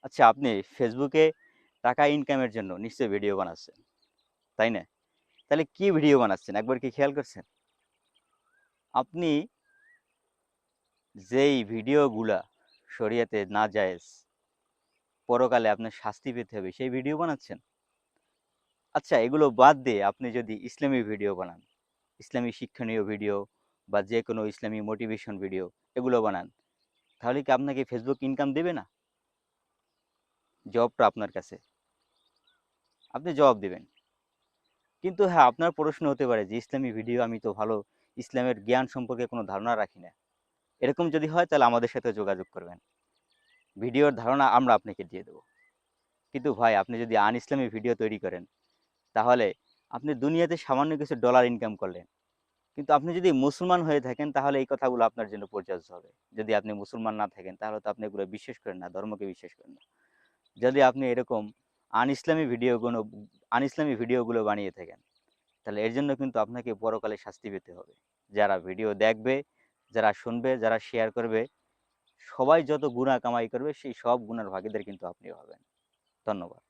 আচ্ছা, আপনি ফেসবুকে টাকা ইনকামের জন্য নিশ্চয়ই ভিডিও বানাচ্ছেন, তাই না? তাহলে কি ভিডিও বানাচ্ছেন একবার কি খেয়াল করছেন? আপনি যেই ভিডিওগুলা শরিয়াতে নাজায়েজ, পরকালে আপনার শাস্তি পেতে হবে সেই ভিডিও বানাচ্ছেন। আচ্ছা, এগুলো বাদ দিয়ে আপনি যদি ইসলামী ভিডিও বানান, ইসলামী শিক্ষণীয় ভিডিও বা যে কোনো ইসলামী মোটিভেশন ভিডিও এগুলো বানান, তাহলে কি আপনাকে ফেসবুক ইনকাম দেবে না? জবাবটা আপনার কাছে, আপনি জবাব দেবেন। কিন্তু হ্যাঁ, আপনার প্রশ্ন হতে পারে যে ইসলামী ভিডিও আমি তো ভালো ইসলামের জ্ঞান সম্পর্কে কোনো ধারণা রাখি না। এরকম যদি হয় তাহলে আমাদের সাথে যোগাযোগ করবেন, ভিডিওর ধারণা আমরা আপনাকে দিয়ে দেবো। কিন্তু ভাই, আপনি যদি আন ইসলামী ভিডিও তৈরি করেন, তাহলে আপনি দুনিয়াতে সামান্য কিছু ডলার ইনকাম করলেন, কিন্তু আপনি যদি মুসলমান হয়ে থাকেন তাহলে এই কথাগুলো আপনার জন্য প্রযোজ্য হবে। যদি আপনি মুসলমান না থাকেন তাহলে তো আপনি এগুলো বিশ্বাস করেন না, ধর্মকে বিশ্বাস করেন না। যদি আপনি এরকম আন ইসলামী ভিডিওগুলো বানিয়ে থাকেন, তাহলে এর জন্য কিন্তু আপনাকে পরকালে শাস্তি পেতে হবে। যারা ভিডিও দেখবে, যারা শুনবে, যারা শেয়ার করবে, সবাই যত গুনাহ কামাই করবে সেই সব গুনার ভাগীদার কিন্তু আপনি হবেন। ধন্যবাদ।